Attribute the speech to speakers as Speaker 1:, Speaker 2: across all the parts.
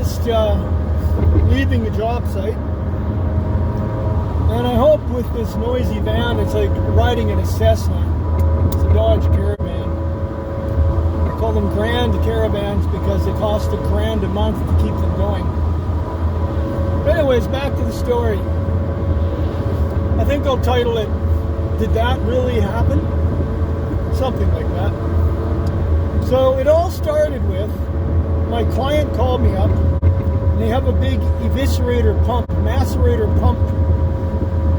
Speaker 1: just leaving a job site. And I hope with this noisy van, it's like riding in a Cessna. It's a Dodge Caravan. I call them Grand Caravans because they cost $1,000 a month to keep them going. But anyways, back to the story. I think I'll title it, Did That Really Happen? Something like that. So it all started with, my client called me up, and they have a big eviscerator pump, macerator pump,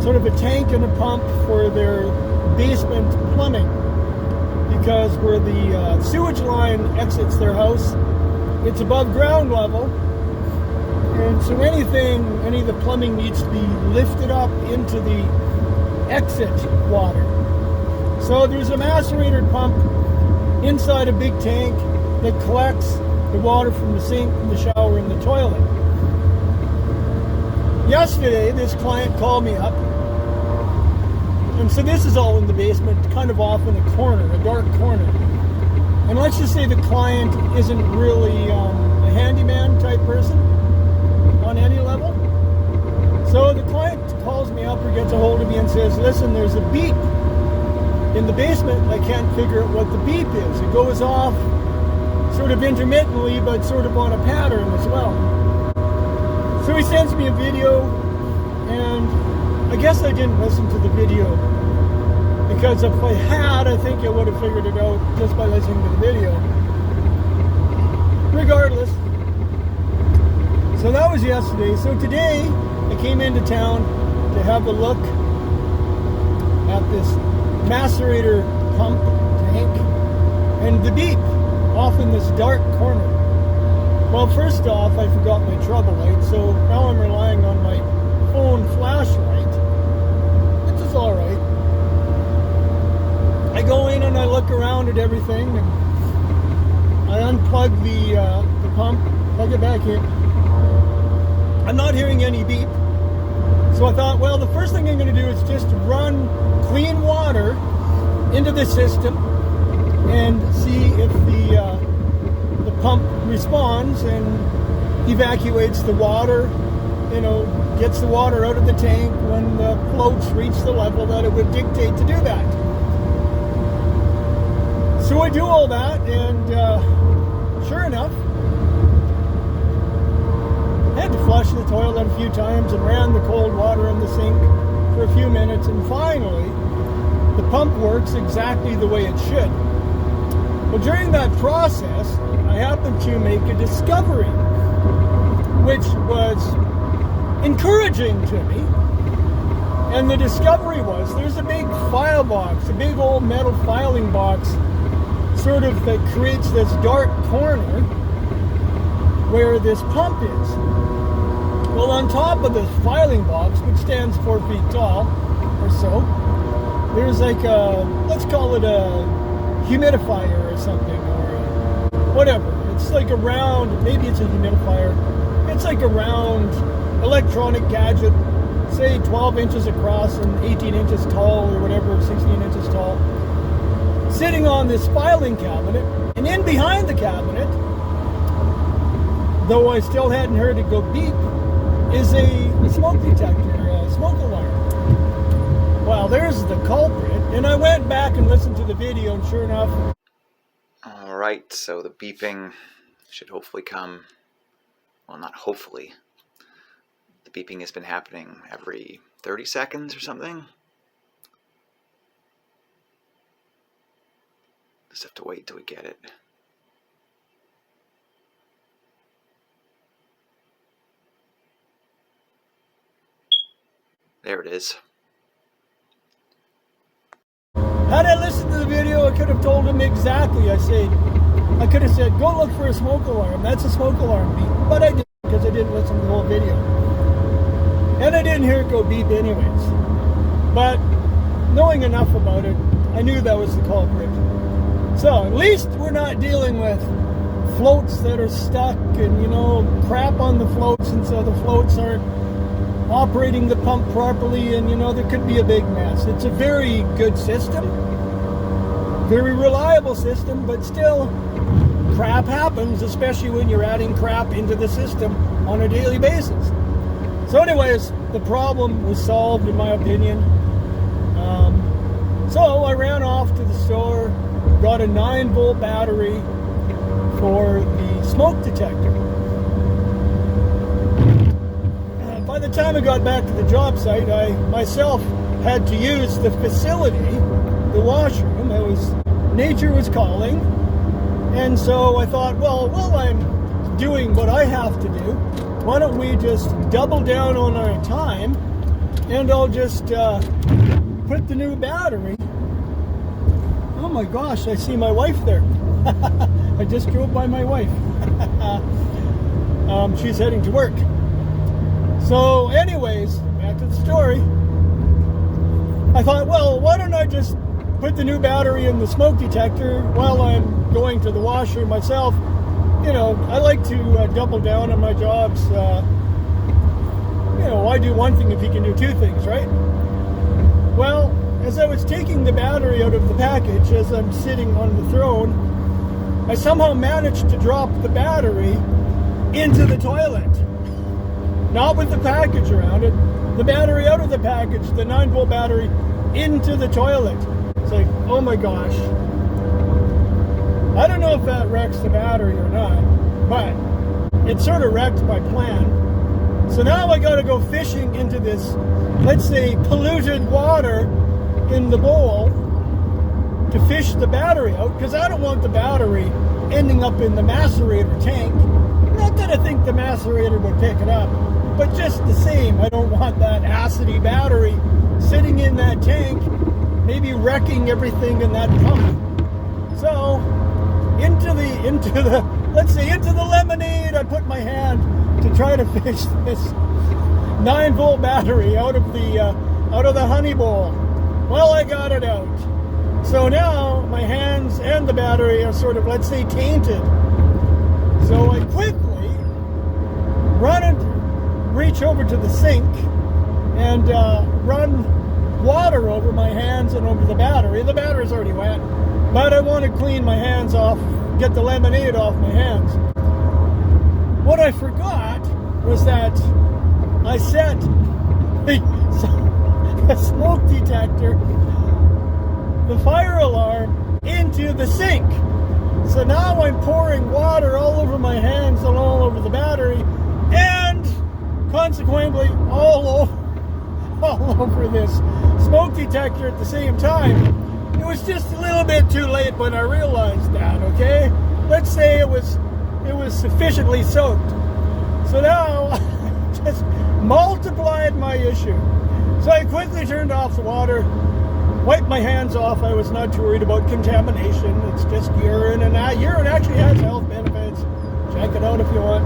Speaker 1: sort of a tank and a pump for their basement plumbing. Because where the sewage line exits their house, it's above ground level. And so any of the plumbing needs to be lifted up into the exit water. So there's a macerator pump inside a big tank that collects the water from the sink, from the shower, and the toilet. Yesterday, this client called me up. And so this is all in the basement, kind of off in a corner, a dark corner. And let's just say the client isn't really a handyman type person on any level. So the client calls me up or gets a hold of me and says, listen, there's a beep in the basement. I can't figure out what the beep is. It goes off sort of intermittently, but sort of on a pattern as well. So he sends me a video, and I guess I didn't listen to the video, because if I had, I think I would have figured it out just by listening to the video. Regardless. So that was yesterday. So today, I came into town to have a look at this macerator pump tank and the beep off in this dark corner. Well, first off, I forgot my trouble light, so now I'm relying on my phone flashlight, which is alright. I go in and I look around at everything, and I unplug the pump, plug it back in. I'm not hearing any beep. So I thought, well, the first thing I'm going to do is just run clean water into the system and see if the pump responds and evacuates the water, gets the water out of the tank when the floats reach the level that it would dictate to do that. So I do all that, and sure enough, I had to flush the toilet a few times and ran the cold water in the sink for a few minutes, and finally, the pump works exactly the way it should. Well, during that process, I happened to make a discovery, which was encouraging to me. And the discovery was, there's a big file box, a big old metal filing box, sort of that creates this dark corner where this pump is. Well, on top of this filing box, which stands 4 feet tall or so, there's like let's call it a humidifier or something, or whatever. It's like a round, maybe it's a humidifier. It's like a round electronic gadget, say 12 inches across and 18 inches tall or whatever, 16 inches tall, sitting on this filing cabinet. And in behind the cabinet, though I still hadn't heard it go beep, is a smoke detector, a smoke alarm. Well, there's the culprit. And I went back and listened to the video, and sure enough.
Speaker 2: Alright, so the beeping should hopefully come, well, not hopefully. The beeping has been happening every 30 seconds or something. Just have to wait till we get it. There it is.
Speaker 1: Had I listened to the video, I could have told him exactly. I could have said, go look for a smoke alarm. That's a smoke alarm beep. But I didn't, because I didn't listen to the whole video. And I didn't hear it go beep anyways. But knowing enough about it, I knew that was the culprit. So at least we're not dealing with floats that are stuck and, crap on the floats, and so the floats aren't operating the pump properly, and there could be a big mess. It's a very good system, very reliable system, but still crap happens, especially when you're adding crap into the system on a daily basis. So anyways, the problem was solved in my opinion. So I ran off to the store, got a 9-volt battery for the smoke detector. By the time I got back to the job site, I myself had to use the facility, the washroom. Nature was calling. And so I thought, well, while I'm doing what I have to do, why don't we just double down on our time, and I'll just put the new battery. Oh my gosh, I see my wife there. I just drove by my wife. She's heading to work. So anyways, back to the story. I thought, well, why don't I just put the new battery in the smoke detector while I'm going to the washroom myself. You know, I like to double down on my jobs. Why do one thing if you can do two things, right? Well, as I was taking the battery out of the package, as I'm sitting on the throne, I somehow managed to drop the battery into the toilet. Not with the package around it, the battery out of the package, the 9-volt battery, into the toilet. It's like, oh my gosh. I don't know if that wrecks the battery or not, but it sort of wrecked my plan. So now I got to go fishing into this, let's say, polluted water in the bowl to fish the battery out, because I don't want the battery ending up in the macerator tank. Not that I think the macerator would pick it up, but just the same, I don't want that acidy battery sitting in that tank, maybe wrecking everything in that pump. So into the lemonade, I put my hand to try to fish this 9-volt battery out of the honey bowl. Well, I got it out. So now my hands and the battery are sort of, let's say, tainted. So I quickly reach over to the sink and run water over my hands and over the battery. The battery's already wet, but I want to clean my hands off, get the lemonade off my hands. What I forgot was that I set the smoke detector, the fire alarm, into the sink. So now I'm pouring water all over my hands and all over the battery, and consequently all over this smoke detector at the same time. It was just a little bit too late when I realized that, okay? Let's say it was sufficiently soaked. So now I just multiplied my issue. So I quickly turned off the water, wiped my hands off. I was not too worried about contamination. It's just urine, and that urine actually has health benefits. Check it out if you want.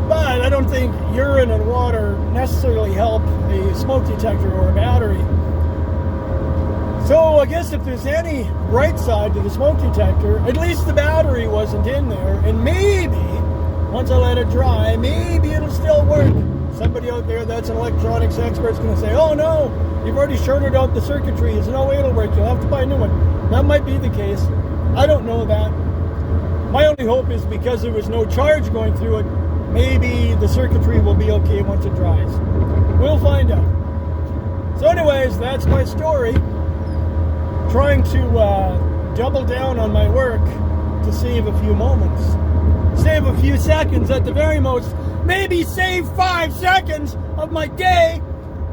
Speaker 1: But I don't think urine and water necessarily help a smoke detector or a battery. So I guess if there's any bright side to the smoke detector, at least the battery wasn't in there, and maybe, once I let it dry, maybe it'll still work. Somebody out there that's an electronics expert is going to say, oh no, you've already shorted out the circuitry, there's no way it'll work, you'll have to buy a new one. That might be the case. I don't know that. My only hope is because there was no charge going through it, maybe the circuitry will be okay once it dries. We'll find out. So anyways, that's my story. Trying to double down on my work to save a few moments. Save a few seconds at the very most. Maybe save 5 seconds of my day.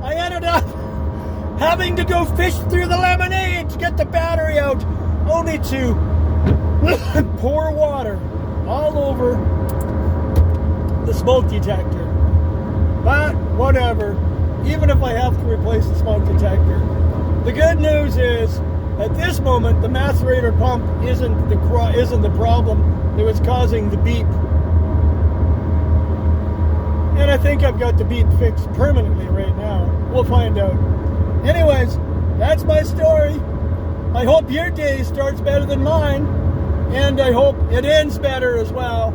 Speaker 1: I ended up having to go fish through the lemonade to get the battery out, only to pour water all over the smoke detector. But whatever, even if I have to replace the smoke detector, the good news is at this moment the macerator pump isn't the problem that was causing the beep. And I think I've got the beep fixed permanently right now. We'll find out. Anyways, that's my story. I hope your day starts better than mine, and I hope it ends better as well.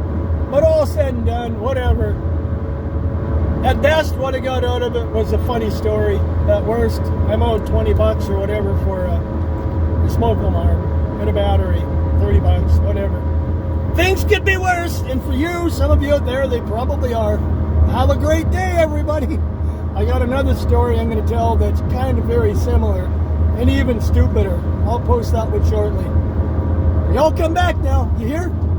Speaker 1: But all said and done, whatever. At best, what I got out of it was a funny story. At worst, I'm out $20 or whatever for a smoke alarm and a battery. $30, whatever. things could be worse. And for you, some of you out there, they probably are. Have a great day, everybody. I got another story I'm going to tell that's kind of very similar and even stupider. I'll post that one shortly. Y'all come back now. You hear?